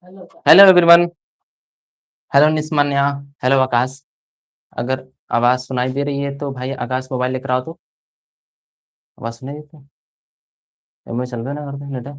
Hello everyone, hello निस्मान्या, hello आकाश। अगर आवाज़ सुनाई दे रही है तो भाई आकाश मोबाइल लेकर आओ तो। आवाज़ सुनाई देती है? मैं चल रहा ना करते बेटा।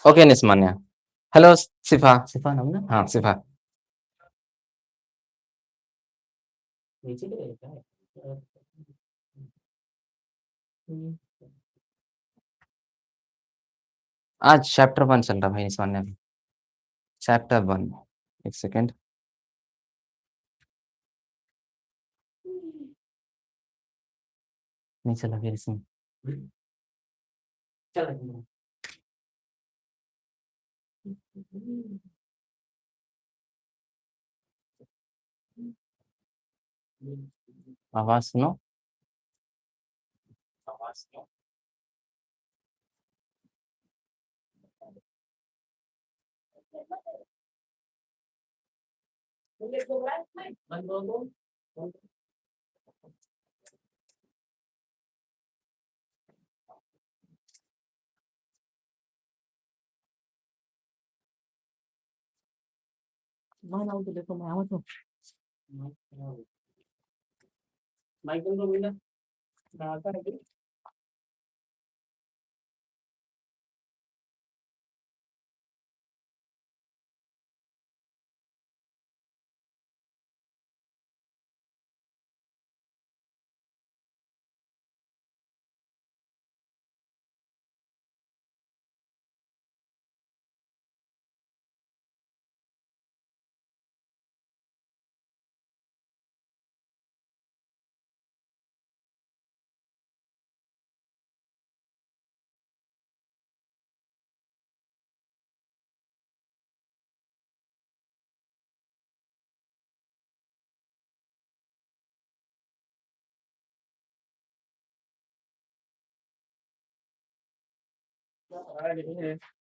ओके निस्मान्या। हेलो सिफा, सिफा नाम ना? हाँ सिफा। आज चैप्टर 1 चल रहा भाई निस्मान्या। चैप्टर 1। एक सेकंड। नहीं चला फिर इसमें। आवाज़ सुनो। आवाज़ सुनो।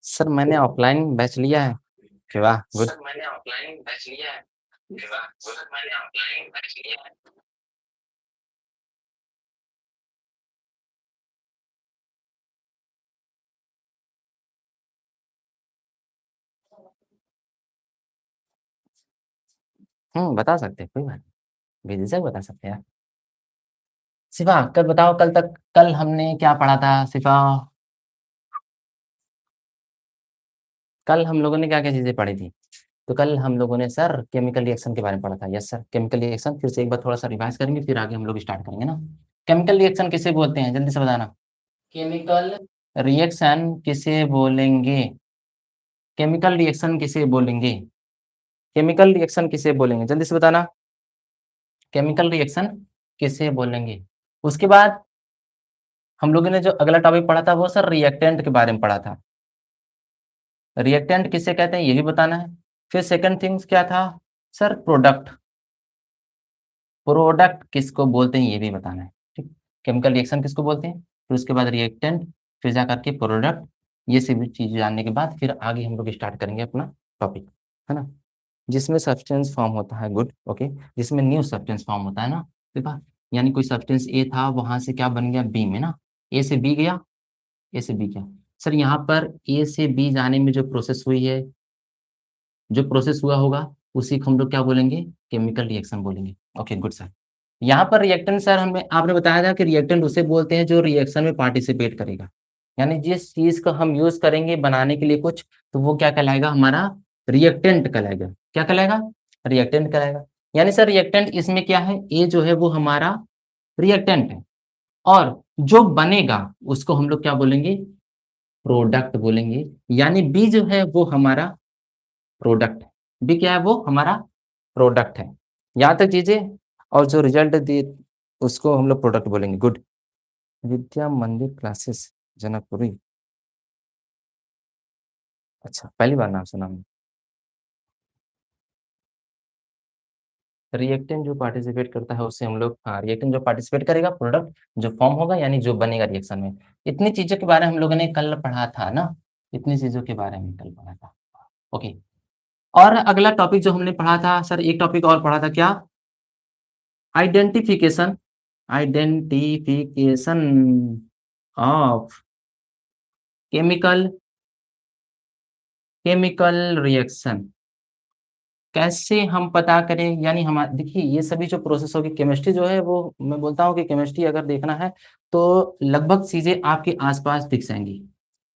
सर मैंने ऑफलाइन बैच लिया है। वाह गुड। सर मैंने ऑफलाइन बैच लिया है। वाह गुड। सर मैंने ऑफलाइन बैच लिया है। बता सकते हैं, कोई बात नहीं, बेझिझक बता सकते हैं आप। शिवा कल बताओ, कल हमने क्या पढ़ा था शिवा? कल हम लोगों ने क्या-क्या चीज़ें पढ़ी थी? तो कल हम लोगों ने सर केमिकल रिएक्शन के बारे में पढ़ा था। यस सर, केमिकल रिएक्शन फिर से एक बार थोड़ा-सा रिवाइज़ करेंगे, फिर आगे हम लोग स्टार्ट करेंगे ना। केमिकल रिएक्शन किसे बोलते हैं? जल्दी से बताना। केमिकल रिएक्शन किसे बोलेंगे? केमिकल रिएक्शन किसे बोलेंगे? केमिकल रिएक्शन किसे बोलेंगे? जल्दी से बताना। केमिकल रिएक्शन किसे बोलेंगे? उसके बाद हम लोगों ने जो अगला टॉपिक पढ़ा था वो सर रिएक्टेंट के बारे में पढ़ा था। रिएक्टेंट किसे कहते हैं ये भी बताना है। फिर सेकंड थिंग्स क्या था? Sir product. प्रोडक्ट किसको बोलते हैं ये भी बताना है, ठीक? केमिकल रिएक्शन किसको बोलते हैं? फिर उसके बाद रिएक्टेंट, फिर जाकर के प्रोडक्ट, ये सभी चीज़ें जानने के बाद फिर आगे हम लोग स्टार्ट करेंगे अपना टॉपिक, है ना? जिसमें सब्सटेंस फॉर्म होता है, गुड, ओके। जिसमें न्यू सब्सटेंस फॉर्म होता है ना, ठीक है? यानी कोई सब्सटेंस ए था, वहाँ से क्या बन गया? बी में ना। ए से बी गया, ए से बी गया। सर यहाँ पर ए से बी जाने में जो प्रोसेस हुई है, जो प्रोसेस हुआ होगा, उसी को हम लोग क्या बोलेंगे? केमिकल रिएक्शन बोलेंगे। Okay, good sir. यहाँ पर रिएक्टेंट सर हमें आपने बताया था कि रिएक्टेंट उसे बोलते हैं जो रिएक्शन में पार्टिसिपेट करेगा। यानी जिस चीज़ को हम यूज़ करेंगे बनाने के लिए कुछ, तो वो क्या कहलाएगा? हमारा रिएक्टेंट कहलाएगा। क्या कहलाएगा? रिएक्टेंट कहलाएगा। यानी सर रिएक्टेंट इसमें क्या है? ए जो है वो हमारा रिएक्टेंट है और जो बनेगा उसको हम लोग क्या बोलेंगे? प्रोडक्ट बोलेंगे। यानी बी जो है वो हमारा प्रोडक्ट है। बी क्या है? वो हमारा प्रोडक्ट है। यहाँ तक चीज़ें और जो रिज़ल्ट दिए उसको हम लोग प्रोडक्ट बोलेंगे, गुड। विद्या मंदिर क्लासेस जनकपुरी, अच्छा पहली बार नाम सुना मैं। रिएक्टेंट जो पार्टिसिपेट करता है उससे हम लोग, हाँ, रिएक्टेंट जो पार्टिसिपेट करेगा, प्रोडक्ट जो फॉर्म होगा यानी जो बनेगा रिएक्शन में। इतनी चीज़ों के बारे में हम लोगों ने कल पढ़ा था ना, इतनी चीज़ों के बारे में कल पढ़ा था। ओके, और अगला टॉपिक जो हमने पढ़ा था सर, एक टॉपिक और पढ़ा था क्या? Identification, identification of chemical, chemical reaction. कैसे हम पता करें, यानी हम देखिए ये सभी जो प्रोसेस होगी, केमिस्ट्री जो है वो, मैं बोलता हूँ कि केमिस्ट्री अगर देखना है तो लगभग चीज़ें आपके आस-पास दिख जाएँगी।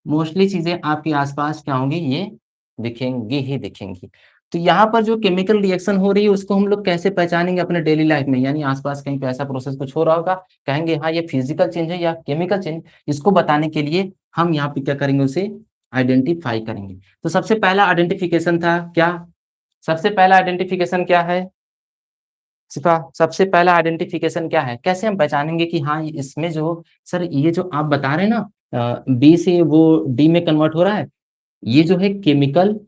मोस्टली चीज़ें आपके आस-पास क्या होंगी, ये दिखेंगी ही दिखेंगी। तो यहाँ पर जो केमिकल रिएक्शन हो रही है उसको हम लोग कैसे पहचानेंगे अपने डेली लाइफ में? यानी आस-पास कहीं पे ऐसा प्रोसेस कुछ हो रहा होगा, कहेंगे हाँ ये फिज़िकल चेंज है या केमिकल चेंज, इसको बताने के लिए हम यहाँ पे क्या करेंगे, उसे आइडेंटिफ़ाई करेंगे। तो सबसे पहला आइडेंटिफ़िकेशन था क्या? सबसे पहला आइडेंटिफ़िकेशन क्या है? सिपा सबसे पहला आइडेंटिफ़िकेशन क्या है? कैसे हम पहचानेंगे कि हाँ, इसमें जो सर ये जो आप बता रहे हैं ना, बी से वो डी में कन्वर्ट हो रहा है, ये जो है केमिकल,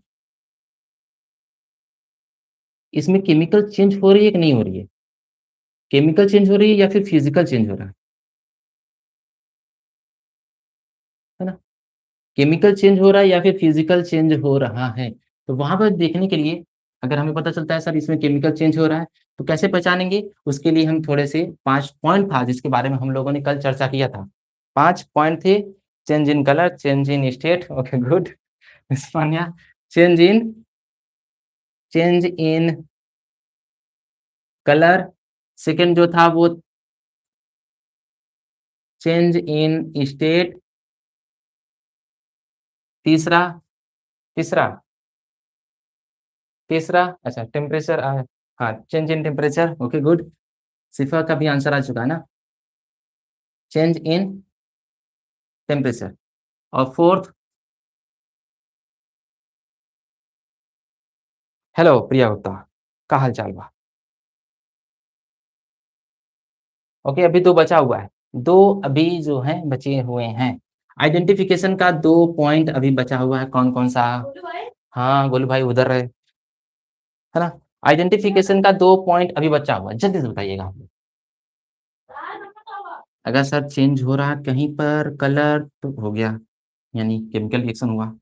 इसमें केमिकल चेंज हो रही है कि नहीं हो रही है? केमिकल चेंज हो रही है या फिर फिज़िकल चेंज हो रहा है ना? केमिकल चेंज हो रहा है या फिर फिज़िकल चेंज हो रहा है? तो वहाँ पर देखने के लिए अगर हमें पता चलता है सर इसमें केमिकल चेंज हो रहा है, तो कैसे पहचानेंगे? उसके लिए हम थोड़े से 5 पॉइंट था जिसके बारे में हम लोगों ने कल चर्चा किया था। 5 पॉइंट थे, change in colour, change in state, okay good. España, change in, change in colour, second जो था वो चेंज इन स्टेट, तीसरा, तीसरा, तीसरा अच्छा टेम्परेचर, हाँ, change in temperature, okay good. शिफा का भी आंसर आ चुका है ना? चेंज इन टेम्परेचर, और फोर्थ, हेलो प्रिया गुप्ता, का हाल चाल बा? ओके, अभी 2 बचा हुआ है। 2 अभी जो हैं बचे हुए हैं। आइडेंटिफिकेशन का 2 पॉइंट अभी बचा हुआ है, कौन-कौन सा? हाँ, गोलू भाई उधर है ना? आइडेंटिफिकेशन का 2 पॉइंट अभी बचा हुआ है, जल्दी से बताइएगा आप लोग। अगर सर चेंज हो रहा है कहीं पर कलर तो हो गया, यानी केमिकल रिएक्शन हुआ।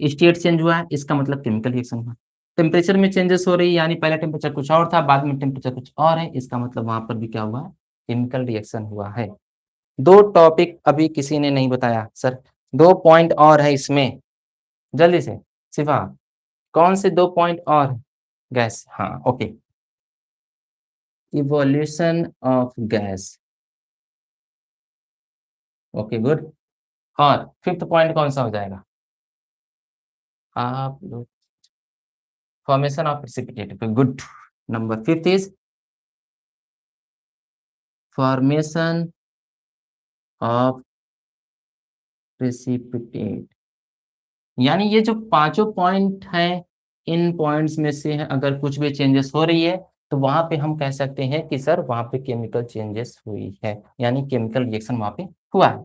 स्टेट चेंज हुआ है, इसका मतलब केमिकल रिएक्शन हुआ। टेम्परेचर में चेंजेस हो रही है, यानी पहला टेम्परेचर कुछ और था, बाद में टेम्परेचर कुछ और है, इसका मतलब वहाँ पर भी क्या हुआ है, केमिकल रिएक्शन हुआ है। 2 टॉपिक अभी किसी ने नहीं बताया सर, 2 पॉइंट और है इसमें, जल्दी से, शिफा, कौन से 2 पॉइंट और? गैस, हाँ, okay. Evolution of gas, okay good. और 5th पॉइंट कौन-सा हो जाएगा? आप लोग, formation of precipitate, good. Number 5th is formation of precipitate. यानी ये जो पाँचों पॉइंट हैं, इन पॉइंट्स में से अगर कुछ भी चेंजेस हो रही है, तो वहाँ पे हम कह सकते हैं कि सर वहाँ पे केमिकल चेंजेस हुई है, यानी केमिकल रिएक्शन वहाँ पे हुआ है।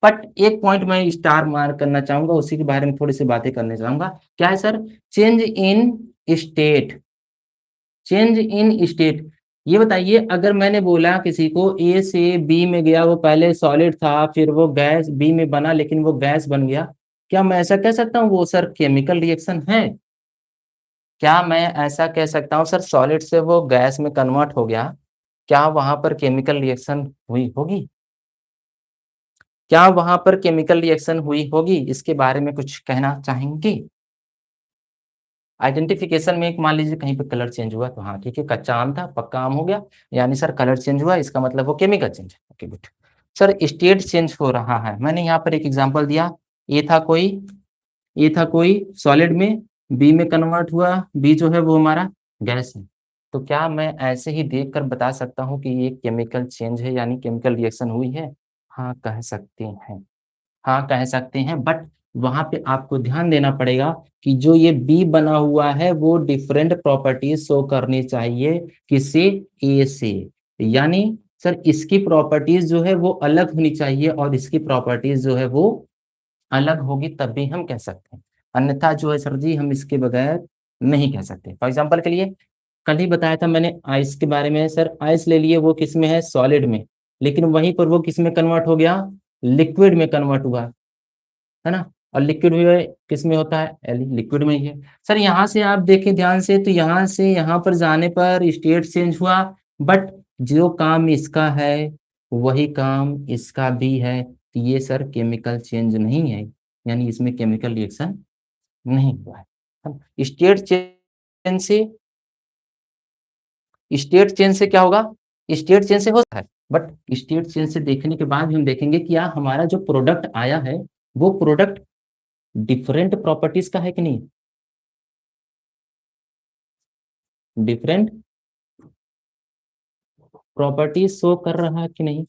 बट एक पॉइंट मैं स्टार मार्क करना चाहूँगा, उसी के बारे में थोड़ी-सी बातें करना चाहूँगा। क्या है sir? Change in state, change in state. ये बताइए अगर मैंने बोला किसी को ए से बी में गया, वो पहले सॉलिड था, फिर वो गैस बी में बना लेकिन वो गैस बन गया। क्या मैं ऐसा कह सकता हूँ वो सर केमिकल रिएक्शन है? क्या मैं ऐसा कह सकता हूँ सर सॉलिड से वो गैस में कन्वर्ट हो गया, क्या वहाँ पर केमिकल रिएक्शन हुई होगी? क्या वहाँ पर केमिकल रिएक्शन हुई होगी? इसके बारे में कुछ कहना चाहेंगे? आइडेंटिफिकेशन में एक मान लीजिए कहीं पे कलर चेंज हुआ तो हाँ, ठीक है, कच्चा आम था, पक्का आम हो गया, यानी सर कलर चेंज हुआ इसका मतलब वो केमिकल चेंज है। Okay good. Sir state change हो रहा है, मैंने यहाँ पर एक एग्ज़ाम्पल दिया, ये था कोई, ये था कोई सॉलिड में, बी में कन्वर्ट हुआ, बी जो है वो हमारा गैस है। तो क्या मैं ऐसे ही देखकर बता सकता हूँ कि ये केमिकल चेंज है यानी केमिकल रिएक्शन हुई है? हाँ, कह सकते हैं। हाँ, कह सकते हैं, बट वहाँ पे आपको ध्यान देना पड़ेगा कि जो ये बी बना हुआ है वो डिफरेंट प्रॉपर्टीज़ शो करनी चाहिए किससे? ए से। यानी सर इसकी प्रॉपर्टीज़ जो है वो अलग होनी चाहिए और इसकी प्रॉपर्टीज़ जो है वो अलग होगी तब भी हम कह सकते हैं। अन्यथा जो है सर जी हम इसके बगैर नहीं कह सकते। फॉर एग्ज़ाम्पल के लिए कल ही बताया था मैंने आइस के बारे में सर आइस ले लिए वो किसमें है सॉलिड में, लेकिन वहीं पर वो किसमें कन्वर्ट हो गया? लिक्विड में कन्वर्ट हुआ, है ना? और लिक्विड में किसमें होता है? लिक्विड में ही है। सर यहाँ से आप देखें ध्यान से तो यहाँ से यहाँ पर जाने पर स्टेट चेंज हुआ, बट जो काम इसका है, वही काम इसका भी है। तो ये सर केमिकल चेंज नहीं है, यानी इसमें केमिकल रिएक्शन नहीं हुआ है। स्टेट चेंज से स्टेट चेंज से क्या होगा? स्टेट चेंज से होता है, बट स्टेट चेंज से देखने के बाद भी हम देखेंगे कि क्या हमारा जो प्रोडक्ट आया है, वो प्रोडक्ट डिफरेंट प्रॉपर्टीज़ का है कि नहीं? डिफरेंट प्रॉपर्टीज़ शो कर रहा है कि नहीं?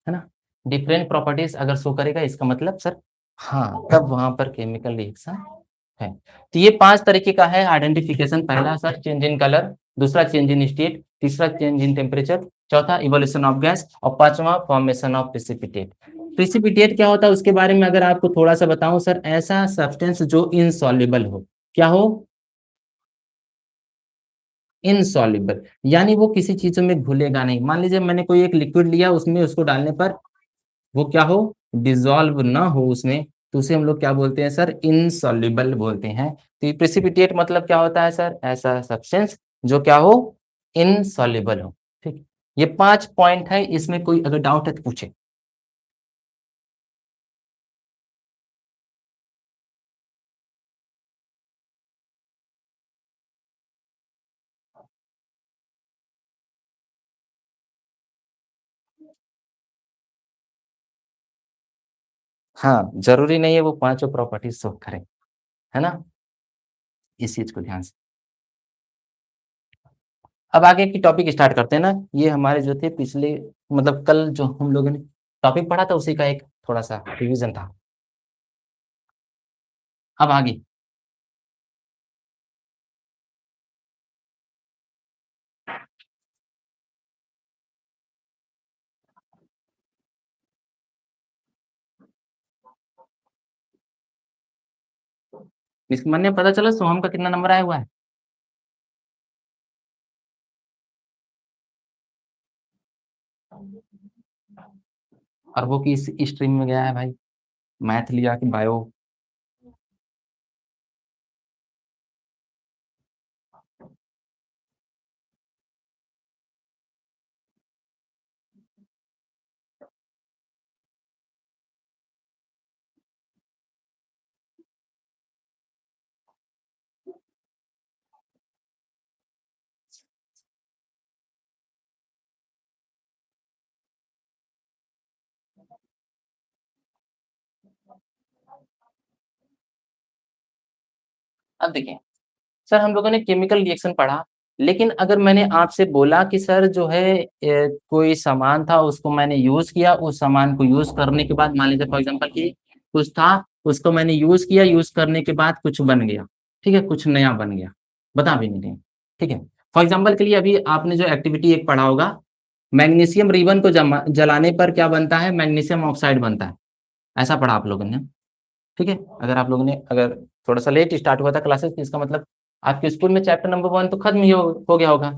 है ना? डिफरेंट प्रॉपर्टीज़ अगर शो करेगा इसका मतलब सर हाँ, तब वहाँ पर केमिकल रिएक्शन है। तो ये 5 तरीके का है आइडेंटिफिकेशन। पहला सर चेंज इन कलर, दूसरा चेंज इन स्टेट, तीसरा चेंज इन टेम्परेचर, चौथा इवोल्यूशन ऑफ गैस और पाँचवां फॉर्मेशन ऑफ प्रेसिपिटेट। प्रेसिपिटेट क्या होता है उसके बारे में अगर आपको थोड़ा-सा बताऊँ सर, ऐसा सब्सटेंस जो इनसॉल्युबल हो। क्या हो? इनसॉल्युबल यानी वो किसी चीज़ों में घुलेगा नहीं। मान लीजिए मैंने कोई एक लिक्विड लिया उसमें उसको डालने पर वो क्या हो? डिसॉल्व ना हो उसमें, तो उसे हम लोग क्या बोलते हैं सर? इनसॉल्युबल बोलते हैं। तो ये प्रेसिपिटेट मतलब क्या होता है सर? ऐसा सब्सटेंस जो क्या हो? इनसॉल्युबल हो। ठीक? ये 5 पॉइंट है, इसमें कोई अगर डाउट है तो पूछे। हाँ, ज़रूरी नहीं है वो पाँचों प्रॉपर्टीज़ शो करें, है ना? इस चीज़ को ध्यान से अब आगे की टॉपिक स्टार्ट करते हैं ना, ये हमारे जो थे पिछले मतलब कल जो हम लोगों ने टॉपिक पढ़ा था उसी का एक थोड़ा-सा रिवीज़न था। अब आगे इस महीने पता चला सोहम का कितना नंबर आया हुआ है? और वो किस स्ट्रीम में गया है भाई? मैथ लिया कि बायो? अब देखिए, सर हम लोगों ने केमिकल रिएक्शन पढ़ा, लेकिन अगर मैंने आपसे बोला कि सर जो है कोई सामान था उसको मैंने यूज़ किया, उस सामान को यूज़ करने के बाद मान लीजिए फॉर एग्ज़ाम्पल कि कुछ था, उसको मैंने यूज़ किया, यूज़ करने के बाद कुछ बन गया, ठीक है? कुछ नया बन गया, बता भी नहीं रहे, ठीक है? फॉर एग्ज़ाम्पल के लिए अभी आपने जो एक्टिविटी एक पढ़ा होगा, मैग्नीशियम रिबन को जलाने पर क्या बनता है? मैग्नीशियम ऑक्साइड बनता है, ऐसा पढ़ा आप लोगों ने। ठीक है? अगर आप लोगों ने अगर थोड़ा-सा लेट स्टार्ट हुआ था क्लासेस तो इसका मतलब आपके स्कूल में चैप्टर नंबर 1 तो खत्म ही हो गया होगा।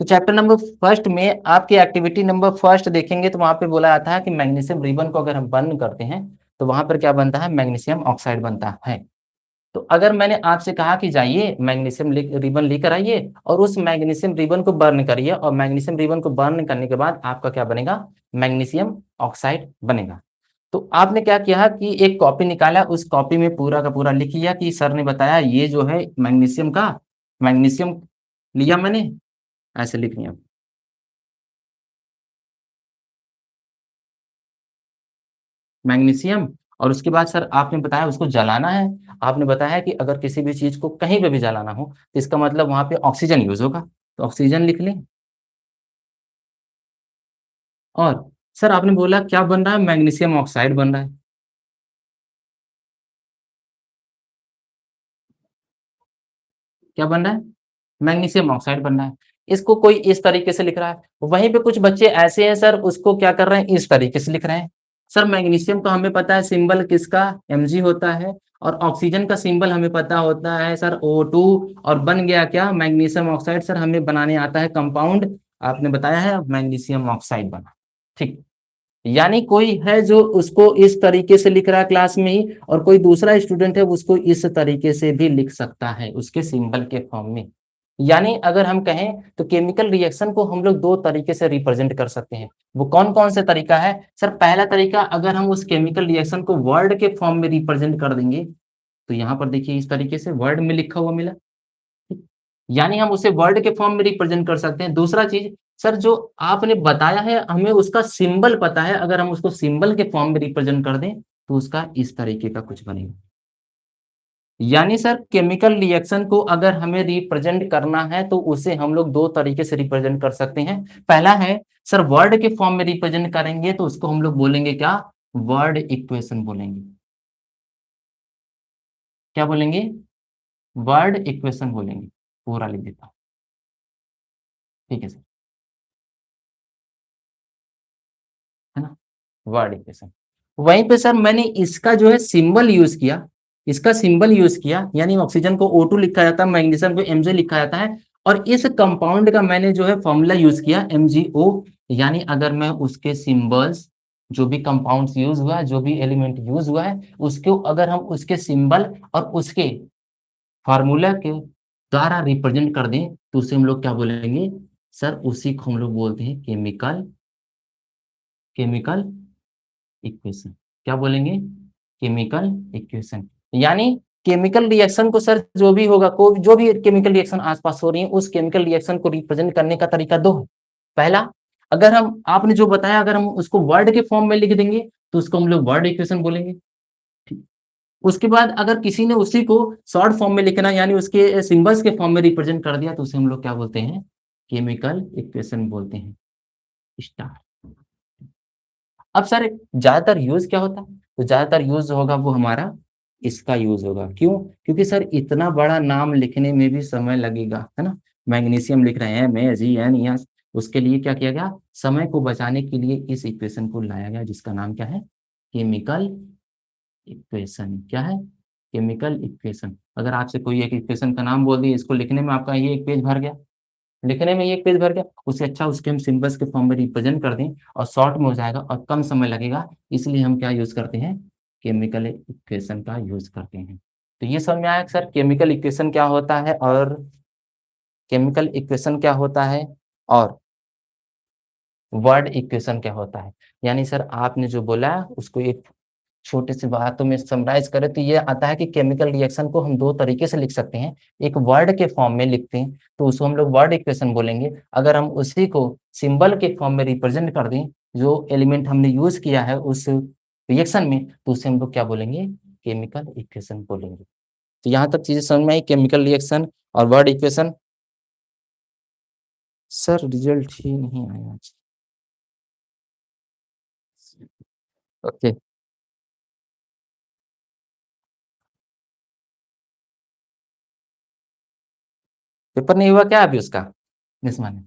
तो चैप्टर नंबर फर्स्ट में आपकी एक्टिविटी नंबर फर्स्ट देखेंगे तो वहाँ पे बोला जाता है कि मैग्नीशियम रिबन को अगर हम बर्न करते हैं, तो वहाँ पर क्या बनता है? मैग्नीशियम ऑक्साइड बनता है। तो अगर मैंने आपसे कहा कि जाइए मैग्नीशियम रिबन लेकर आइए और उस मैग्नीशियम रिबन को बर्न करिए और मैग्नीशियम रिबन को बर्न करने के बाद आपका क्या बनेगा? मैग्नीशियम ऑक्साइड बनेगा। तो आपने क्या किया कि एक कॉपी निकाला, उस कॉपी में पूरा का पूरा लिख लिया कि सर ने बताया ये जो है मैग्नीशियम लिया मैंने, ऐसे लिख लिया। मैग्नीशियम और उसके बाद सर आपने बताया उसको जलाना है। आपने बताया कि अगर किसी भी चीज़ को कहीं पे भी जलाना हो, तो इसका मतलब वहाँ पे ऑक्सीजन यूज़ होगा, तो ऑक्सीजन लिख लें और सर आपने बोला क्या बन रहा है? मैग्नीशियम ऑक्साइड बन रहा है। क्या बन रहा है? मैग्नीशियम ऑक्साइड बन रहा है। इसको कोई इस तरीके से लिख रहा है, वहीं पे कुछ बच्चे ऐसे हैं सर उसको क्या कर रहे हैं इस तरीके से लिख रहे हैं। सर मैग्नीशियम का हमें पता है सिंबल किसका Mg होता है और ऑक्सीजन का सिंबल हमें पता होता है सर O2 और बन गया क्या मैग्नीशियम ऑक्साइड सर हमें बनाने आता है कंपाउंड आपने बताया है मैग्नीशियम ऑक्साइड बना। ठीक, यानी कोई है जो उसको इस तरीके से लिख रहा है क्लास में ही और कोई दूसरा स्टूडेंट है उसको इस तरीके से भी लिख सकता है उसके सिंबल के फॉर्म में। यानी अगर हम कहें तो केमिकल रिएक्शन को हम लोग दो तरीके से रिप्रेजेंट कर सकते हैं। वो कौन कौन से तरीका है सर? पहला तरीका अगर हम उस केमिकल रिएक्शन को वर्ड के फॉर्म में रिप्रेजेंट कर देंगे तो यहाँ पर देखिए इस तरीके से वर्ड में लिखा हुआ मिला, यानी हम उसे वर्ड के फॉर्म में रिप्रेजेंट कर सकते हैं। दूसरा चीज सर जो आपने बताया है हमें उसका सिंबल पता है, अगर हम उसको सिंबल के फॉर्म में रिप्रेजेंट कर दें तो उसका इस तरीके का कुछ बनेगा। यानी सर केमिकल रिएक्शन को अगर हमें रिप्रेजेंट करना है तो उसे हम लोग दो तरीके से रिप्रेजेंट कर सकते हैं। पहला है सर वर्ड के फॉर्म में रिप्रेजेंट करेंगे तो उसको हम लोग बोलेंगे क्या? वर्ड इक्वेशन बोलेंगे। क्या बोलेंगे? वर्ड इक्वेशन बोलेंगे। पूरा लिख देता हूँ, ठीक है सर, है ना? Word equation. वहीं पे सर मैंने इसका जो है सिंबल यूज किया, इसका सिंबल यूज किया यानी ऑक्सीजन को O2 लिखा जाता है, मैग्नीशियम को Mg लिखा जाता है और इस कंपाउंड का मैंने जो है फॉर्मूला यूज किया MgO। यानी अगर मैं उसके सिंबल्स जो भी कंपाउंड्स यूज हुआ है, जो भी एलिमेंट यूज हुआ है, उसको अगर हम उसके सिंबल और उसके फार्मूला के द्वारा रिप्रेजेंट कर दें तो उसे हम लोग क्या बोलेंगे सर? उसी को हम लोग बोलते हैं केमिकल केमिकल इक्वेशन। क्या बोलेंगे? Chemical equation. यानी केमिकल रिएक्शन को सर जो भी होगा को जो भी केमिकल रिएक्शन आसपास हो रही है उस केमिकल रिएक्शन को रिप्रेजेंट करने का तरीका दो है। पहला, अगर हम आपने जो बताया अगर हम उसको वर्ड के फॉर्म में लिख देंगे तो उसको हम लोग वर्ड इक्वेशन बोलेंगे। ठीक। उसके बाद अगर किसी ने उसी को शॉर्ट फॉर्म में लिखना यानी उसके सिंबल्स के फॉर्म में रिप्रेजेंट कर दिया तो उसे हम लोग क्या बोलते हैं? केमिकल इक्वेशन बोलते हैं। स्टार। अब सर ज़्यादातर यूज़ क्या होता है? तो ज़्यादातर यूज़ होगा वो हमारा इसका यूज़ होगा। क्यों? क्योंकि सर इतना बड़ा नाम लिखने में भी समय लगेगा, है ना? मैग्नीशियम लिख रहे हैं MEgNES उसके लिए क्या किया गया? समय को बचाने के लिए इस इक्वेशन को लाया गया जिसका नाम क्या है? Chemical equation. क्या है? Chemical equation. अगर आपसे कोई एक इक्वेशन का नाम बोल दिए इसको लिखने में आपका ये 1 पेज भर गया। लिखने में ये एक पेज भर गया, उससे अच्छा उसके हम सिंबल्स के फॉर्म में रिप्रेजेंट कर दें और शॉर्ट में हो जाएगा और कम समय लगेगा, इसलिए हम क्या यूज़ करते हैं? केमिकल इक्वेशन का यूज़ करते हैं। तो ये समझ में आया कि सर केमिकल इक्वेशन क्या होता है और केमिकल इक्वेशन क्या होता है और वर्ड इक्वेशन क्या होता है? यानी सर आपने जो बोला उसको एक छोटी सी बातों में समराइज़ करें तो ये आता है कि केमिकल रिएक्शन को हम 2 तरीके से लिख सकते हैं। एक वर्ड के फॉर्म में लिखते हैं, तो उसको हम लोग वर्ड इक्वेशन बोलेंगे। अगर हम उसी को सिंबल के फॉर्म में रिप्रेज़ेंट कर दें, जो एलिमेंट हमने यूज़ किया है उस रिएक्शन में, तो उसे हम लोग क्या बोलेंगे? केमिकल इक्वेशन बोलेंगे। तो यहाँ तक चीज़ें समझ में आई केमिकल रिएक्शन और वर्ड इक्वेशन। सर रिज़ल्ट ही नहीं आया आज। ओके, पेपर नहीं हुआ क्या अभी उसका? निस्मा ने?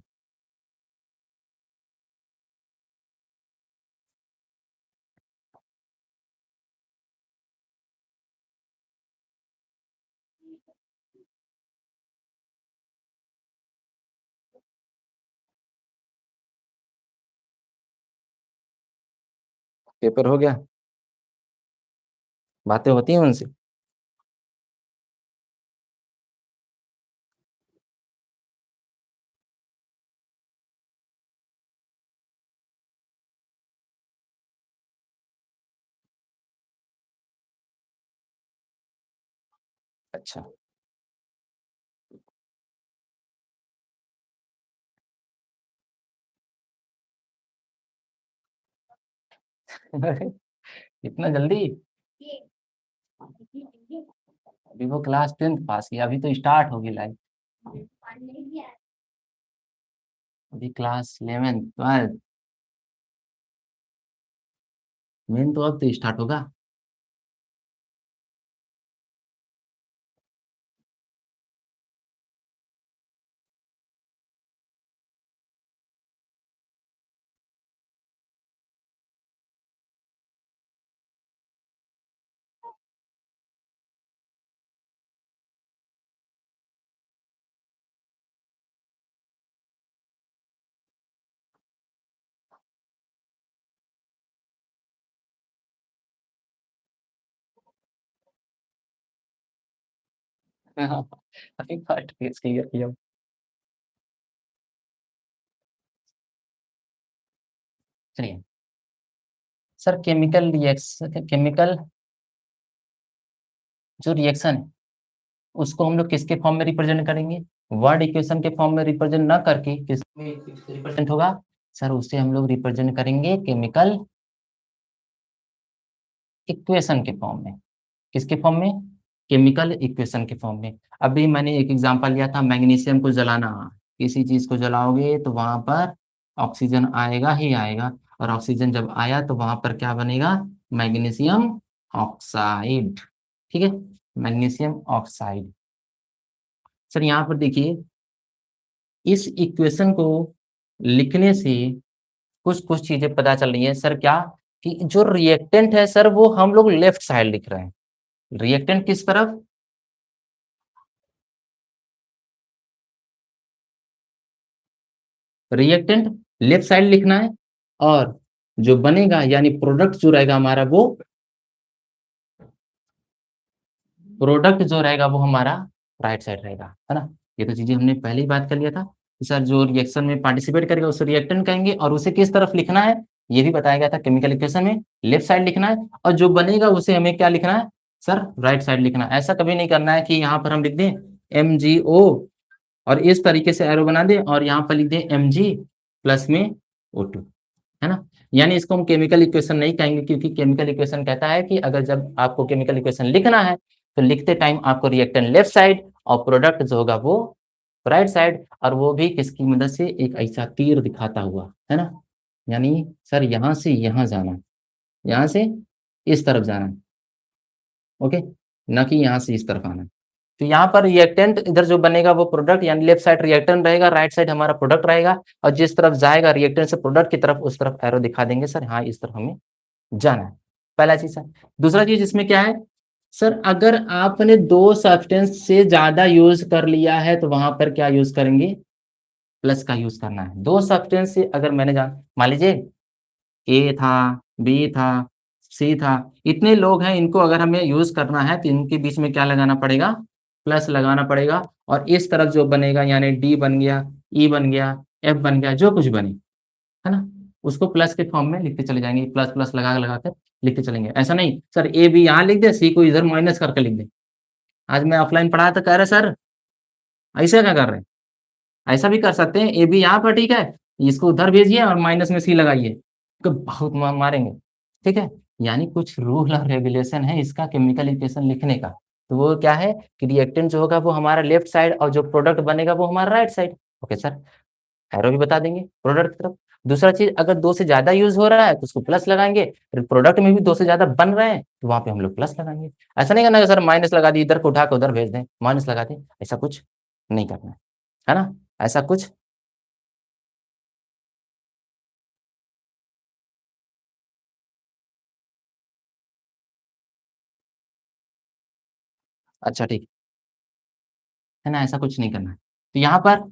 पेपर हो गया? बातें होती हैं उनसे? अच्छा। अरे! इतना जल्दी? अभी वो क्लास 10th पास किया, अभी तो स्टार्ट होगी लाइफ। अभी क्लास 11th 12th मेन तो अब तो स्टार्ट होगा। हाँ, अभी फर्स्ट पेज क्लियर किया। चलिए, सर केमिकल जो रिएक्शन है, उसको हम लोग किसके फॉर्म में रिप्रेजेंट करेंगे? वर्ड इक्वेशन के फॉर्म में रिप्रेजेंट ना करके किसमें रिप्रेजेंट होगा? सर उसे हम लोग रिप्रेजेंट करेंगे केमिकल इक्वेशन के फॉर्म में। किसके फॉर्म में? केमिकल इक्वेशन के फॉर्म में। अभी मैंने एक एग्जांपल लिया था, मैग्नीशियम को जलाना। किसी चीज को जलाओगे तो वहां पर ऑक्सीजन आएगा ही आएगा, और ऑक्सीजन जब आया तो वहां पर क्या बनेगा? Magnesium oxide. ठीक है, मैग्नीशियम ऑक्साइड। सर यहाँ पर देखिए, इस इक्वेशन को लिखने से कुछ कुछ चीजें पता चल रही है सर। क्या? कि जो रिएक्टेंट है सर, वो हम लोग लेफ्ट साइड लिख रहे हैं। रिएक्टेंट किस तरफ? रिएक्टेंट लेफ्ट साइड लिखना है, और जो बनेगा यानी प्रोडक्ट जो रहेगा हमारा, वो प्रोडक्ट जो रहेगा वो हमारा राइट साइड रहेगा, है ना? ये तो चीजें हमने पहले ही बात कर लिया था कि सर जो रिएक्शन में पार्टिसिपेट करेगा उसे रिएक्टेंट कहेंगे, और उसे किस तरफ लिखना है ये भी बताया गया था केमिकल इक्वेशन में। लेफ्ट साइड लिखना है, और जो बनेगा उसे हमें क्या लिखना है सर? राइट साइड लिखना है। ऐसा कभी नहीं करना है कि यहाँ पर हम लिख दें MgO और इस तरीके से एरो बना दें, और यहाँ पर लिख दें Mg प्लस में O2, है ना? यानी इसको हम केमिकल इक्वेशन नहीं कहेंगे, क्योंकि केमिकल इक्वेशन कहता है कि अगर जब आपको केमिकल इक्वेशन लिखना है तो लिखते टाइम आपको रिएक्टेंट लेफ्ट साइड और प्रोडक्ट जो होगा वो राइट साइड, और वो भी किसकी मदद से? एक ऐसा तीर दिखाता हुआ, है ना? यानी सर यहाँ से यहाँ जाना, यहाँ से इस तरफ जाना, ओके, ना कि यहाँ से इस तरफ आना। तो यहाँ पर रिएक्टेंट इधर जो बनेगा वो प्रोडक्ट, यानी लेफ्ट साइड रिएक्टेंट रहेगा, राइट साइड हमारा प्रोडक्ट रहेगा, और जिस तरफ जाएगा रिएक्टेंट से प्रोडक्ट की तरफ, उस तरफ एरो दिखा देंगे सर, हाँ इस तरफ हमें जाना है। पहला चीज सर। दूसरा चीज इसमें क्या है सर? अगर आपने दो सब्सटेंस से ज्यादा यूज कर लिया है तो वहां पर क्या यूज करेंगे? प्लस का यूज करना है। दो सब्सटेंस से अगर मैंने जान मान लीजिए ए था, बी था, सी था, इतने लोग हैं, इनको अगर हमें यूज करना है तो इनके बीच में क्या लगाना पड़ेगा? प्लस लगाना पड़ेगा। और इस तरफ जो बनेगा यानी डी बन गया, ई बन गया, एफ बन गया, जो कुछ बने, है ना, उसको प्लस के फॉर्म में लिखते चले जाएंगे। प्लस प्लस लगा लगा कर लिखते चलेंगे। ऐसा नहीं सर ए बी यहाँ लिख दे, सी को इधर माइनस करके लिख दे। आज मैं ऑफलाइन पढ़ाया तो कह रहे सर ऐसा क्या कर रहे हैं? ऐसा भी कर सकते हैं, ए बी यहाँ पर ठीक है, इसको उधर भेजिए और माइनस में सी लगाइए, तो बहुत मारेंगे। ठीक है, यानी कुछ रूल और रेगुलेशन है इसका केमिकल इक्वेशन लिखने का। तो वो क्या है कि रिएक्टेंट जो होगा वो हमारा लेफ्ट साइड, और जो प्रोडक्ट बनेगा वो हमारा right side. Okay sir, arrow भी बता देंगे प्रोडक्ट की तरफ। दूसरा चीज, अगर दो से ज्यादा यूज हो रहा है तो उसको प्लस लगाएंगे, फिर प्रोडक्ट में भी दो से ज्यादा बन रहे हैं तो वहां पे हम लोग प्लस लगाएंगे। ऐसा नहीं करना कि सर माइनस लगा दी, इधर को उठा के उधर भेज दें, माइनस लगा दें, ऐसा कुछ नहीं करना है ना? ऐसा कुछ। अच्छा ठीक है ना, ऐसा कुछ नहीं करना है। तो यहाँ पर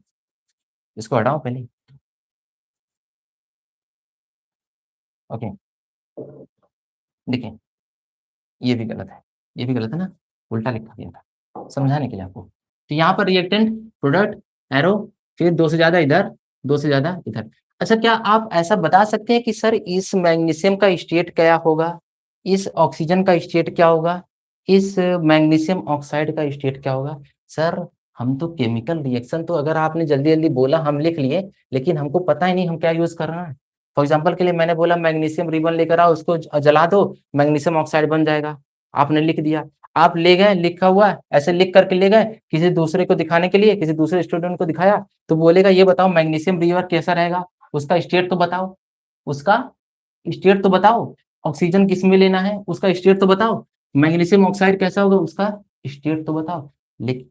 इसको हटाओ पहले। ओके, देखिए ये भी गलत है, ये भी गलत है ना, उल्टा लिखा दिया था समझाने के लिए आपको। तो यहाँ पर रिएक्टेंट, प्रोडक्ट, एरो, फिर दो से ज्यादा इधर, दो से ज्यादा इधर। अच्छा, क्या आप ऐसा बता सकते हैं कि सर इस मैग्नीशियम का स्टेट क्या होगा, इस ऑक्सीजन का स्टेट क्या होगा, इस मैग्नीशियम ऑक्साइड का स्टेट क्या होगा? सर हम तो केमिकल रिएक्शन तो अगर आपने जल्दी जल्दी बोला हम लिख लिए, लेकिन हमको पता ही नहीं हम क्या यूज कर रहे हैं। फॉर एग्जाम्पल के लिए मैंने बोला मैग्नीशियम रिबन लेकर आओ, उसको जला दो, मैग्नीशियम ऑक्साइड बन जाएगा। आपने लिख दिया, आप ले गए, लिखा हुआ है, ऐसे लिख करके ले गए, किसी दूसरे को दिखाने के लिए, किसी दूसरे स्टूडेंट को दिखाया, तो बोलेगा ये बताओ मैग्नीशियम रिवर कैसा रहेगा, उसका स्टेट तो बताओ, उसका स्टेट तो बताओ। ऑक्सीजन किस में लेना है उसका स्टेट तो बताओ। मैग्नीशियम ऑक्साइड कैसा होगा उसका स्टेट तो बताओ। लेकिन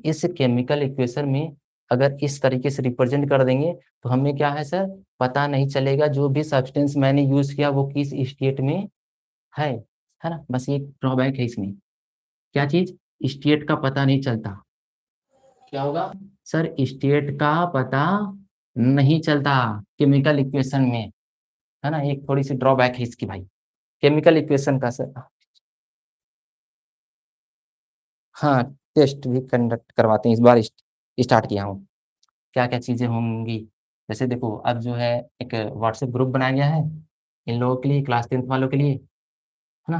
इस केमिकल इक्वेशन में अगर इस तरीके से रिप्रेजेंट कर देंगे तो हमें क्या है सर, पता नहीं चलेगा जो भी सब्सटेंस मैंने यूज किया वो किस स्टेट में है है ना? बस ये ड्रॉबैक है इसमें। क्या चीज? स्टेट का पता नहीं चलता। क्या होगा सर? स्टेट का पता नहीं चलता केमिकल इक्वेशन में, है ना? एक थोड़ी सी ड्रॉबैक है इसकी भाई, केमिकल इक्वेशन का सर। हाँ, टेस्ट भी कंडक्ट करवाते हैं, इस बार स्टार्ट किया हूँ। क्या-क्या चीज़ें होंगी? जैसे देखो अब जो है एक व्हाट्सएप ग्रुप बनाया गया है, इन लोगों के लिए क्लास 10th वालों के लिए, है ना?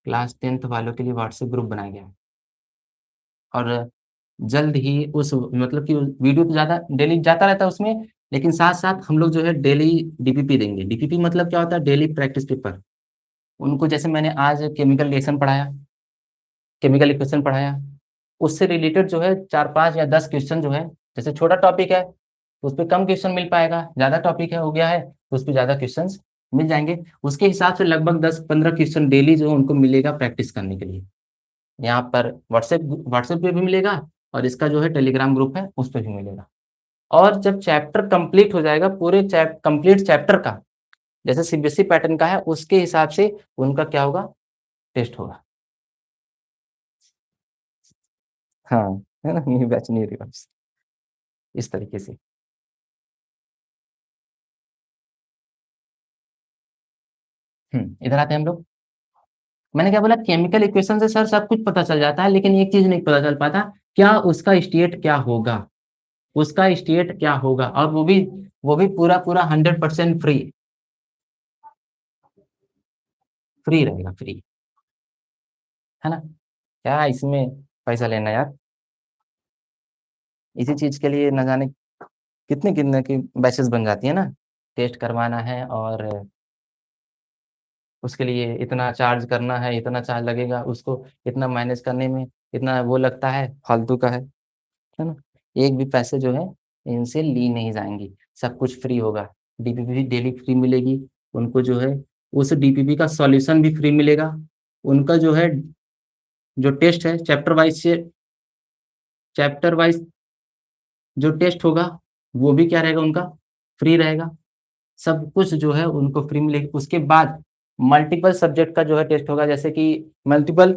क्लास 10th वालों के लिए व्हाट्सएप ग्रुप बनाया गया है और जल्द ही उस मतलब कि वीडियो तो ज़्यादा डेली जाता रहता है उसमें, लेकिन साथ-साथ हम लोग जो है डेली डीपीपी देंगे। डीपीपी मतलब क्या होता है? Daily practice paper. उनको जैसे मैंने आज केमिकल रिएक्शन पढ़ाया, केमिकल इक्वेशन पढ़ाया, उससे रिलेटेड जो है 4-5 या 10 क्वेश्चन जो है, जैसे छोटा टॉपिक है, तो उसपे कम क्वेश्चन मिल पाएगा, ज़्यादा टॉपिक है हो गया है, तो उसपे ज़्यादा क्वेश्चन्स मिल जाएँगे। उसके हिसाब से लगभग 10-15 क्वेश्चन डेली जो है उनको मिलेगा प्रैक्टिस करने के लिए। यहाँ पर व्हाट्सएप पे भी मिलेगा और इसका जो है टेलीग्राम ग्रुप है, उस पे भी मिलेगा। और जब चैप्टर कंप्लीट हो जाएगा, पूरे कंप्लीट चैप्टर का, जैसे सीबीएसई पैटर्न का है, उसके हिसाब से उनका क्या होगा, टेस्ट होगा। हाँ, है ना? न्यू बैच न्यू रिवर्स इस तरीके से। इधर आते हैं हम लोग। मैंने क्या बोला केमिकल इक्वेशन से सर सब कुछ पता चल जाता है, लेकिन एक चीज़ नहीं पता चल पाता, क्या उसका स्टेट क्या होगा? उसका स्टेट क्या होगा? और वो भी पूरा-पूरा 100% फ्री, फ्री रहेगा, फ्री, है ना? क्या इसमें पैसा लेना यार? इसी चीज़ के लिए न जाने कितने-कितने की बैचेज़ बन जाती है ना? टेस्ट करवाना है और उसके लिए इतना चार्ज करना है, इतना चार्ज लगेगा, उसको इतना मैनेज करने में इतना वो लगता है, फालतू का है ना? एक भी पैसे जो है इनसे ली नहीं जाएँगी, सब कुछ फ्री होगा। डीपीपी भी डेली फ्री मिलेगी, उनको जो है उस डीपीपी का सॉल्यूशन भी फ्री मिलेगा। उनका जो है जो टेस्ट है चैप्टर वाइज़ जो टेस्ट होगा, वो भी क्या रहेगा उनका, फ्री रहेगा। सब कुछ जो है उनको फ्री मिलेगी। उसके बाद मल्टीपल सब्जेक्ट का जो है टेस्ट होगा, जैसे कि मल्टीपल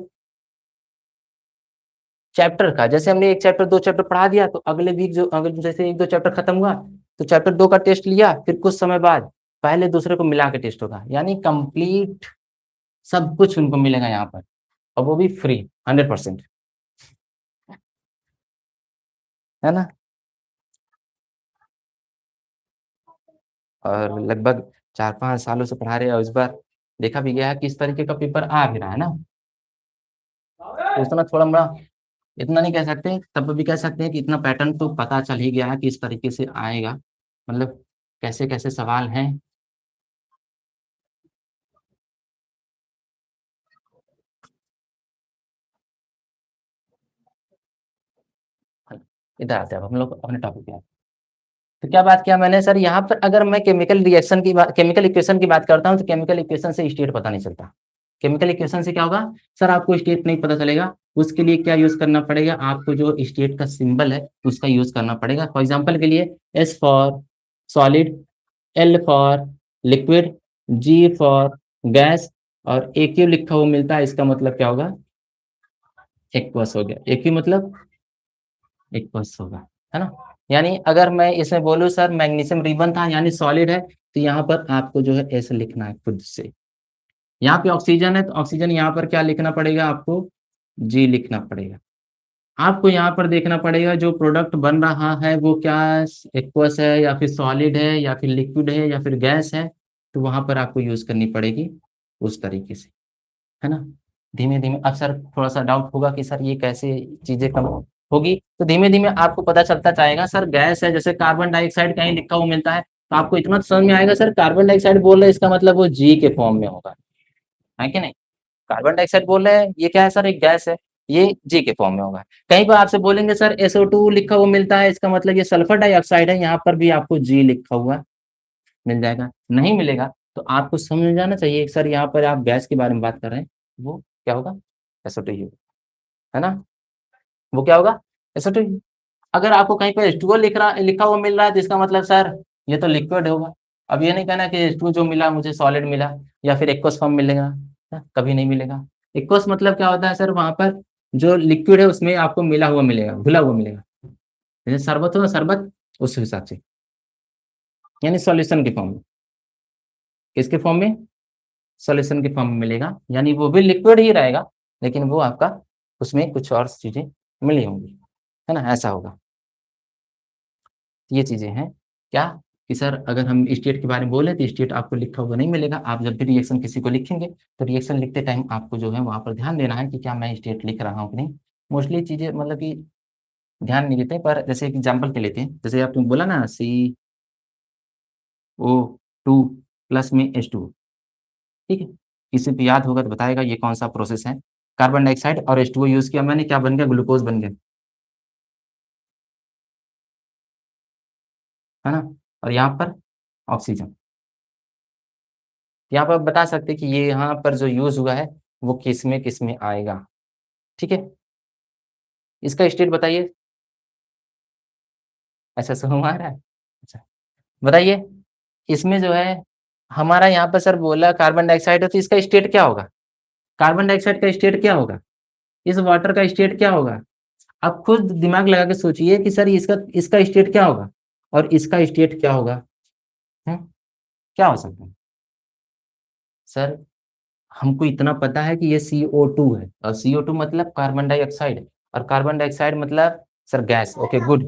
चैप्टर का, जैसे हमने 1 चैप्टर 2 चैप्टर पढ़ा दिया, तो अगले वीक जो अगर जैसे 1-2 चैप्टर खत्म हुआ, तो चैप्टर 2 का टेस्ट लिया, फिर कुछ समय बाद पहले दूसरे को मिला के टेस्ट होगा। यानी कंप्लीट सब कुछ उनको मिलेगा यहाँ पर और वो भी फ्री 100%, है ना? और लगभग 4-5 सालों से पढ़ा रहे हैं और इस बार देखा भी गया है कि इस तरीके का पेपर आ भी रहा है ना, तो उतना थोड़ा-मोड़ा इतना नहीं कह सकते, तब भी कह सकते हैं कि इतना पैटर्न तो पता चल ही गया है कि इस तरीके से आएगा। मतलब कैसे-कैसे सवाल हैं। इधर आते हैं अब हम लोग अपने टॉपिक पे आते हैं। तो क्या बात किया मैंने सर यहाँ पर अगर मैं केमिकल इक्वेशन की बात करता हूँ, तो केमिकल इक्वेशन से स्टेट पता नहीं चलता। केमिकल इक्वेशन से क्या होगा? सर आपको स्टेट नहीं पता चलेगा, उसके लिए क्या यूज़ करना पड़ेगा? आपको जो स्टेट का सिंबल है, उसका यूज़ करना पड़ेगा। फॉर एग्ज़ाम्पल के लिए S for solid, L for liquid, G for gas और एक्यू लिखा हुआ मिलता है, इसका मतलब क्या होगा? एक्वस हो गया। एक्यू मतलब एक्वस होगा, है ना? यानी अगर मैं इसमें बोलूँ सर मैग्नीशियम रिबन था यानी सॉलिड है, तो यहाँ पर आपको जो है ऐसे लिखना है खुद से। यहाँ पे ऑक्सीजन है, तो ऑक्सीजन यहाँ पर क्या लिखना पड़ेगा आपको? जी लिखना पड़ेगा। आपको यहाँ पर देखना पड़ेगा जो प्रोडक्ट बन रहा है वो क्या एक्वस है या फिर सॉलिड है या फिर लिक्विड है या फिर गैस है, तो वहाँ पर आपको यूज़ करनी पड़ेगी उस तरीके से, है ना? धीमे-धीमे अब सर थोड़ा-सा डाउट होगा कि सर ये कैसे चीज़ें कम होगी? तो धीमे-धीमे आपको पता चलता जाएगा सर गैस है जैसे कार्बन डाइऑक्साइड कहीं लिखा हुआ मिलता है, तो आपको इतना तो समझ में आएगा सर कार्बन डाइऑक्साइड बोल रहे हैं इसका मतलब वो जी के फॉर्म में होगा, है कि नहीं? कार्बन डाइऑक्साइड बोल रहे हैं, ये क्या है सर एक गैस है, ये जी के फॉर्म में होगा। कहीं पर आपसे बोलेंगे सर SO2 लिखा हुआ मिलता है, इसका मतलब ये सल्फर डाइऑक्साइड है, यहाँ पर भी आपको जी लिखा हुआ मिल जाएगा। नहीं मिलेगा, तो आपको समझ जाना चाहिए कि सर यहाँ पर आप गैस के बारे में बात कर रहे हैं, वो क्या होगा? SO2 ही होगा, है ना? वो क्या होगा? SO2 ही। अगर आपको कहीं पे H2O लिखा हुआ मिल रहा है, तो इसका मतलब सर ये तो लिक्विड होगा। अब ये नहीं कहना कि H2O जो मिला मुझे सॉलिड मिला या फिर एक्वस फॉर्म मिलेगा, कभी नहीं मिलेगा। एक्वस मतलब क्या होता है सर वहाँ पर जो लिक्विड है उसमें आपको मिला हुआ मिलेगा, घुला हुआ मिलेगा। जैसे शरबत हो ना शरबत, उस हिसाब से, यानी सॉल्यूशन के फॉर्म में। किसके फॉर्म में? सॉल्यूशन के फॉर्म में मिलेगा, यानी वो भी लिक्विड ही रहेगा, लेकिन वो आपका उसमें कुछ और चीज़ें मिली होंगी, है ना? ऐसा होगा। ये चीज़ें हैं, क्या? कि सर अगर हम स्टेट के बारे में बोले तो स्टेट आपको लिखा हुआ नहीं मिलेगा। आप जब भी रिएक्शन किसी को लिखेंगे, तो रिएक्शन लिखते टाइम आपको जो है वहाँ पर ध्यान देना है कि क्या मैं स्टेट लिख रहा हूँ कि नहीं। मोस्टली चीज़ें मतलब कि ध्यान नहीं देते, पर जैसे एक एग्ज़ाम्पल के लेते हैं, जैसे आपने बोला ना CO2 प्लस में H2O, ठीक है? किसी को याद होगा तो बताएगा ये कौन-सा प्रोसेस है? कार्बन डाइऑक्साइड और H2O यूज़ किया मैंने, क्या बन गया? ग्लूकोज़ बन गया, है ना? और यहाँ पर ऑक्सीजन। यहाँ पर आप बता सकते हैं कि ये यहाँ पर जो यूज़ हुआ है, वो किस में आएगा, ठीक है? इसका स्टेट बताइए। अच्छा सोम आ रहा है? अच्छा, बताइए, इसमें जो है हमारा यहाँ पर सर बोला कार्बन डाइऑक्साइड है, तो इसका स्टेट क्या होगा? कार्बन डाइऑक्साइड का स्टेट क्या होगा? इस वाटर का स्टेट क्या होगा? आप खुद दिमाग लगा के सोचिए कि सर इसका इसका स्टेट क्या होगा? और इसका स्टेट क्या होगा? हुँ, क्या हो सकता है? सर हमको इतना पता है कि ये CO2 है और CO2 मतलब कार्बन डाइऑक्साइड और कार्बन डाइऑक्साइड मतलब sir gas, okay good,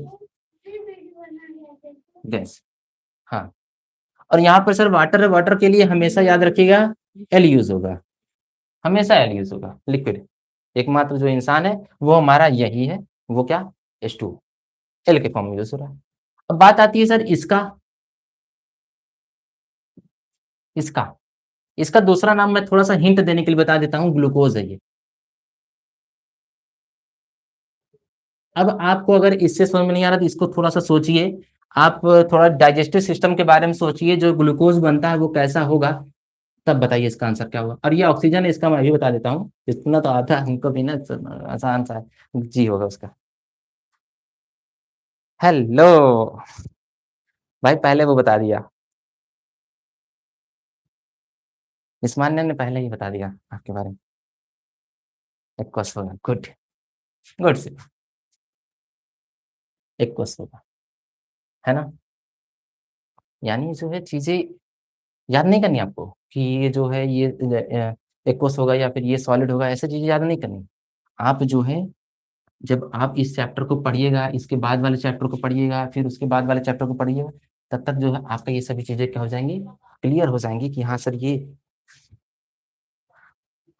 gas, हाँ। और यहाँ पर सर वाटर है, वाटर के लिए हमेशा याद रखिएगा एल यूज़ होगा, हमेशा एल यूज़ होगा, लिक्विड। एकमात्र जो इंसान है वो हमारा यही है, वो क्या? H2O, एल के फॉर्म में यूज़ हो रहा है। अब बात आती है सर इसका, इसका दूसरा नाम मैं थोड़ा-सा हिंट देने के लिए बता देता हूँ, ग्लूकोज़ है ये। अब आपको अगर इससे समझ में नहीं आ रहा तो इसको थोड़ा-सा सोचिए, आप थोड़ा डाइजेस्टिव सिस्टम के बारे में सोचिए, जो ग्लूकोज़ बनता है वो कैसा होगा? तब बताइए इसका आंसर क्या होगा? और ये ऑक्सीजन है, इसका मैं भी बता देता हूँ, इतना तो आता है हमको भी ना, आसान सा है। जी होगा उसका। हेलो! भाई पहले वो बता दिया, इस्मानिया ने पहले ही बता दिया आपके बारे में। एक्वास होगा, गुड, गुड स एक्वास होगा, है ना? यानी जो है चीज़ें याद नहीं करनी आपको कि ये जो है ये एक्वस होगा या फिर ये सॉलिड होगा, ऐसी चीज़ें याद नहीं करनी। आप जो है जब आप इस चैप्टर को पढ़िएगा, इसके बाद वाले चैप्टर को पढ़िएगा, फिर उसके बाद वाले चैप्टर को पढ़िएगा, तब तक जो है आपका ये सभी चीज़ें क्या हो जाएँगी, क्लियर हो जाएँगी कि हाँ सर ये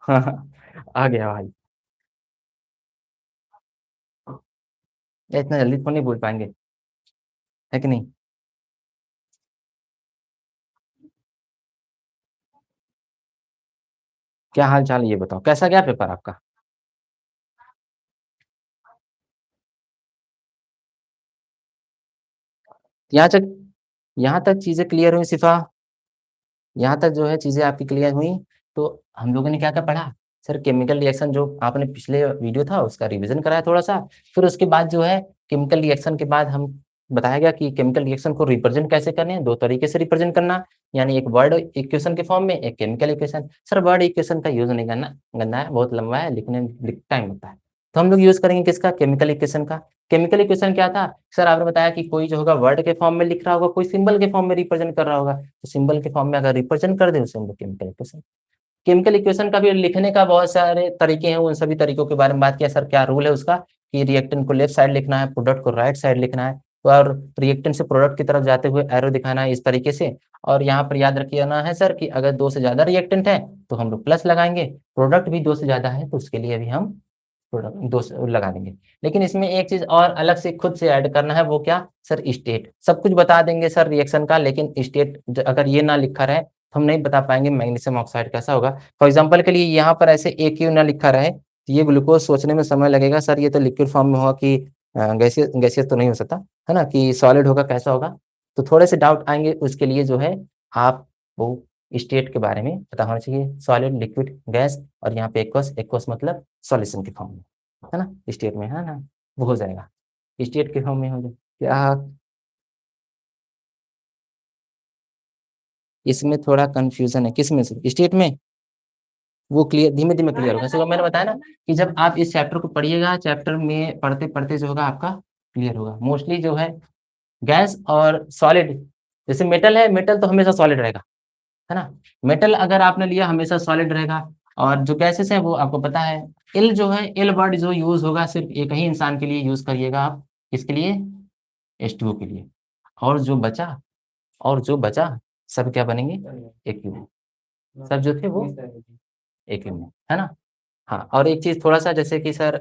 हाँ, हाँ, आ गया भाई। या इतना जल्दी तो नहीं बोल पाएँगे, है कि नहीं? क्या हाल-चाल है ये बताओ? कैसा गया पेपर आपका? यहाँ तक यहाँ तक चीज़ें क्लियर हुई सिफ़ा? यहाँ तक जो है चीज़ें आपकी क्लियर हुई, तो हम लोगों ने क्या-क्या पढ़ा? सर केमिकल रिएक्शन जो आपने पिछले वीडियो था उसका रिवीज़न कराया थोड़ा-सा, फिर उसके बाद जो है केमिकल रिएक्शन के बाद हम बताया गया कि केमिकल रिएक्शन को रिप्रेज़ेंट कैसे करना है, 2 तरीके से रिप्रेज़ेंट करना, यानी एक वर्ड इक्वेशन के फॉर्म में, एक chemical equation. Sir word equation का यूज़ नहीं करना, गंदा है, बहुत लंबा है, लिखने में टाइम लगता है। तो हम लोग यूज़ करेंगे किसका? केमिकल इक्वेशन का। केमिकल इक्वेशन क्या था? सर आपने बताया कि कोई जो होगा वर्ड के फॉर्म में लिख रहा होगा, कोई सिंबल के फॉर्म में रिप्रेज़ेंट कर रहा होगा। तो सिंबल के फॉर्म में अगर रिप्रेज़ेंट कर दें उसे हम लोग केमिकल इक्वेशन। केमिकल इक्वेशन का भी लिखने का बहुत सारे तरीके हैं, उन सभी तरीकों के बारे में बात किया। सर क्या रूल है उसका कि रिएक्टेंट को लेफ्ट साइड लिखना है, प्रोडक्ट को राइट साइड लिखना है और रिएक्टेंट से प्रोडक्ट की तरफ जाते हुए एरो दिखाना है इस तरीके से। और यहाँ पर याद रखिए ना है सर कि अगर 2 से ज़्यादा रिएक्टेंट है, तो हम लोग प्लस लगाएँगे, प्रोडक्ट भी 2 से ज़्यादा है तो उसके लिए भी हम प्रोडक्ट 2 से लगा देंगे। लेकिन इसमें एक चीज़ और अलग से खुद से ऐड करना है, वो क्या? Sir state. सब कुछ बता देंगे सर रिएक्शन का, लेकिन स्टेट अगर ये ना लिखा रहे, तो हम नहीं बता पाएँगे मैग्नीशियम ऑक्साइड कैसा होगा। फॉर एग्ज़ाम्पल के लिए यहाँ पर ऐसे AQ ना लिखा रहे, तो ये ग्लूकोज़ सोचने में समय लगेगा, सर ये तो लिक्विड फॉर्म में होगा कि गैसियस गैसियस तो नहीं हो सकता, है ना? कि सॉलिड होगा, कैसा होगा? तो थोड़े से डाउट आएँगे, उसके लिए जो है आप वो स्टेट के बारे में पता होना चाहिए, सॉलिड, लिक्विड, गैस और यहाँ पे एक्वस, एक्वस मतलब सॉल्यूशन के फॉर्म में, है ना? स्टेट में, है ना? वो हो जाएगा। स्टेट के फॉर्म में हो जाए क्या इसमें थोड़ा कन्फ्यूज़न है, किसमें से? स्टेट में? वो क्लियर धीमे-धीमे क्लियर होगा। जैसे मैंने बताया ना कि जब आप इस चैप्टर को पढ़िएगा, चैप्टर में पढ़ते-पढ़ते जो होगा आपका क्लियर होगा। मोस्टली जो है गैस और सॉलिड, जैसे मेटल है, मेटल तो हमेशा सॉलिड रहेगा, है ना? मेटल अगर आपने लिया हमेशा सॉलिड रहेगा और जो गैसेज़ हैं वो आपको पता है एल जो है, एल वर्ड जो यूज़ होगा सिर्फ़ एक ही इंसान के लिए यूज़ करिएगा आप, किसके लिए? H2O के लिए। और जो बचा और जो बचा सब क्या बनेंगे? एक्यू। सब जो थे वो एक्यू में, है ना? हाँ, और एक चीज़ थोड़ा-सा जैसे कि सर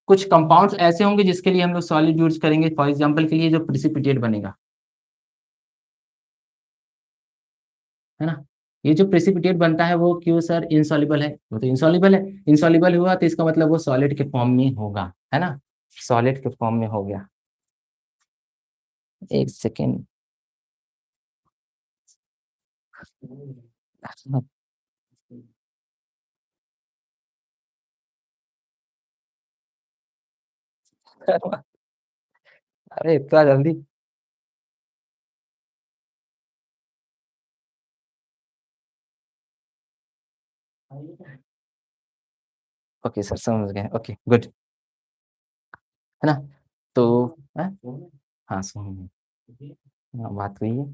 कुछ कंपाउंड्स ऐसे होंगे जिसके लिए हम लोग सॉलिड यूज़ करेंगे, फॉर एग्ज़ाम्पल के लिए जो प्रेसिपिटेट बनेगा, है ना? ये जो प्रेसिपिटेट बनता है वो क्यों सर इनसॉल्युबल है? वो तो इनसॉल्युबल है, इनसॉल्युबल हुआ तो इसका मतलब वो सॉलिड के फॉर्म में होगा, है ना? सॉलिड के फॉर्म में हो गया। 1 सेकंड। अरे इतना जल्दी? ओके सर समझ गए, ओके गुड, है ना? तो हैं? हाँ, सुनिए। हाँ, बात हुई है।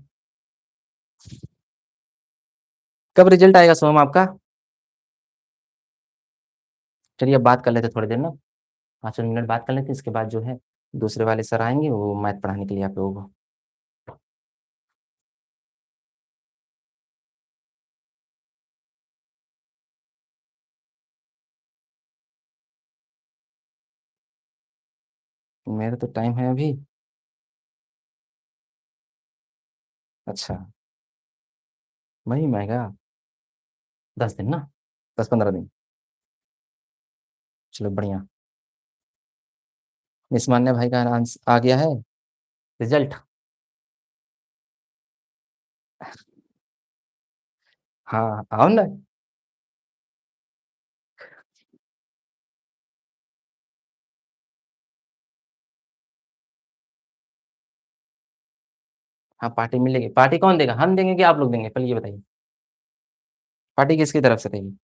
कब रिज़ल्ट आएगा सोहम आपका? चलिए अब बात कर लेते हैं थोड़ी देर ना, 5 मिनट बात कर लेते हैं, इसके बाद जो है दूसरे वाले सर आएँगे वो मैथ पढ़ाने के लिए आप लोगों को। मेरा तो टाइम है अभी। अच्छा, मई में आएगा? 10 दिन ना? 10-15 दिन। चलो बढ़िया। मिस मान्या भाई का आ गया है रिज़ल्ट? हाँ, आओ ना। हाँ, पार्टी मिलेगी। पार्टी कौन देगा? हम देंगे कि आप लोग देंगे? पहले ये बताइए। पार्टी किसकी तरफ से रहेगी?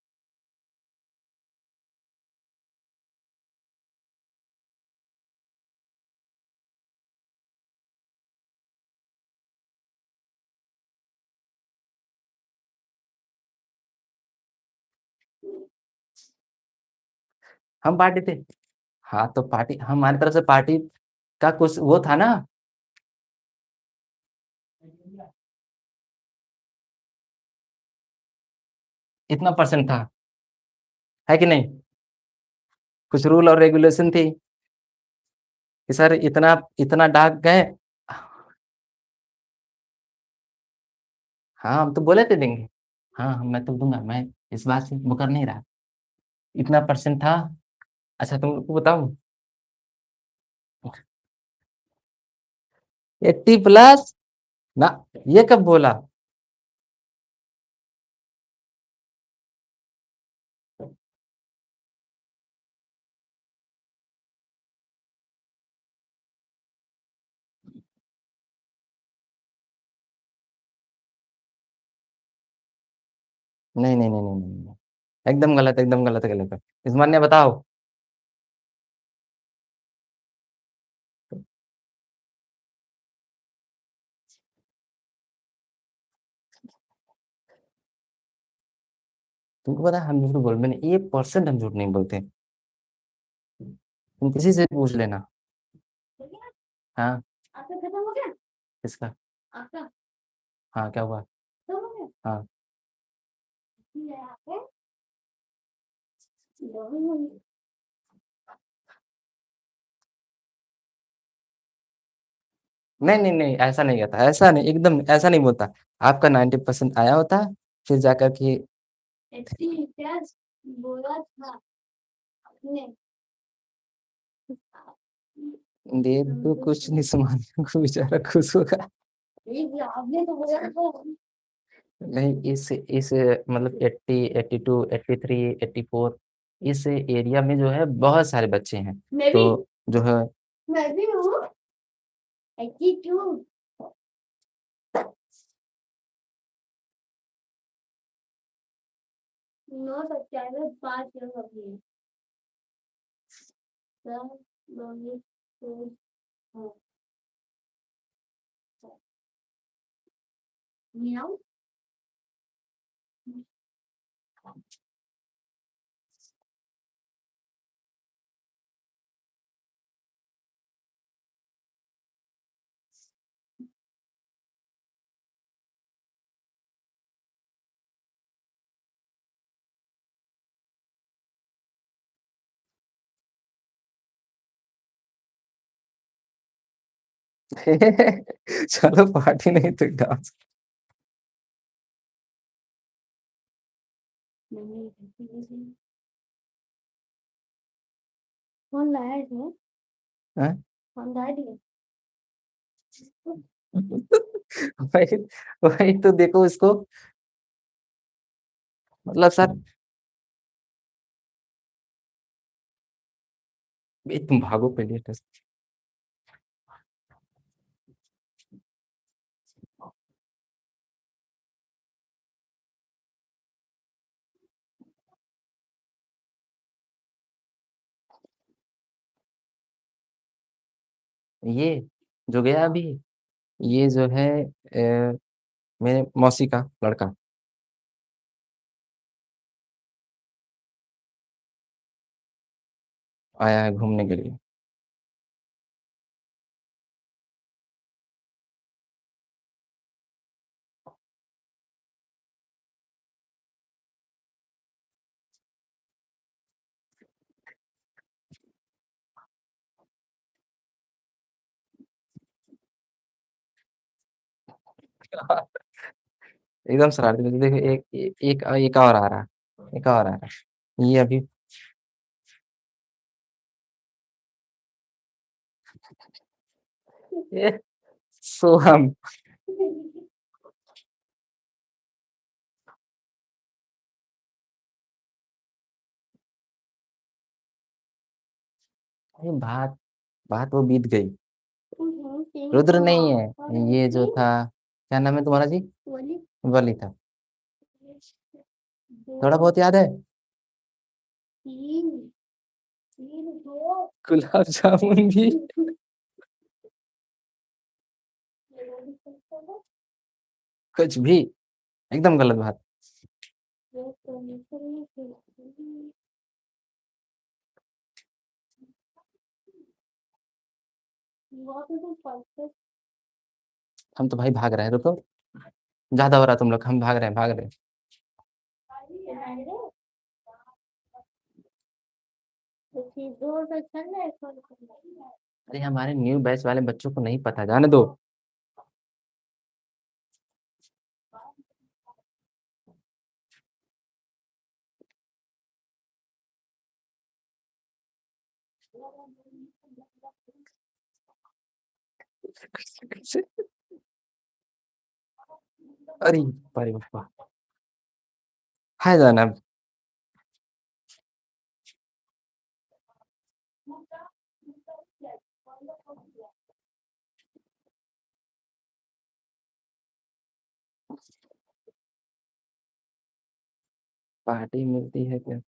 हम पार्टी थे। हाँ, तो पार्टी हमारी तरफ से पार्टी का कुछ वो था ना, इतना परसेंट था, है कि नहीं? कुछ रूल और रेगुलेशन थी कि सर इतना इतना डाक गए। हाँ, हम तो बोले थे देंगे। हाँ, मैं तो दूँगा, मैं इस बात से मुकर नहीं रहा। इतना परसेंट था। अच्छा तुमको बताऊँ? 80 प्लस ना, ये कब बोला? नहीं, नहीं, नहीं, नहीं, नहीं, नहीं। एकदम गलत, गलत है। इस्मान्य बताओ। तुमको पता है हम झूठ बोल मैंने 1% हम झूठ नहीं बोलते। तुम किसी से पूछ लेना। हाँ, आपका खत्म हो गया? किसका? आपका? हाँ, क्या हुआ? खत्म हो गया? हाँ। ये आपके? नहीं, नहीं, नहीं, ऐसा नहीं कहता, ऐसा नहीं, एकदम ऐसा नहीं बोलता। आपका 90% आया होता, फिर जाकर के 80 प्लस बोला था आपने। दे दो कुछ नहीं सामान को बेचारा खुश होगा। आपने तो बोला था। नहीं इस मतलब 80, 82, 83, 84 इस एरिया में जो है बहुत सारे बच्चे हैं। मैं भी तो जो है मैं भी हूँ 82 9 97 5 अभी सब लोग तो मियाओ चलो पार्टी नहीं तो डांस। फोन लाया है। हैं? फोन लाया दिया। वही वही तो देखो इसको, मतलब सर, ये तुम भागो पहले टेस्ट। ये जो गया अभी, ये जो है मेरे मौसी का लड़का आया है घूमने के लिए। एकदम शरारती बच्चे, देखो एक और आ रहा है, एक और आ रहा है, ये अभी ये सोहम। ये बात बात वो बीत गई। रुद्र नहीं है, ये जो था, क्या नाम है तुम्हारा जी? वली था। थोड़ा बहुत याद है? गुलाब जामुन भी। कुछ भी, एकदम गलत बात। हम तो भाई भाग रहे हैं, रुको, ज्यादा हो रहा है तुम लोग, हम भाग रहे हैं, भाग रहे हैं। अरे हमारे न्यू बैच वाले बच्चों को नहीं पता, जाने दो। अरे अरे बाबा, है जाना। पार्टी मिलती है क्या?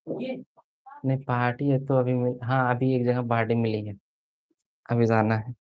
नहीं पार्टी है तो अभी हाँ अभी एक जगह पार्टी मिली है, अभी जाना है।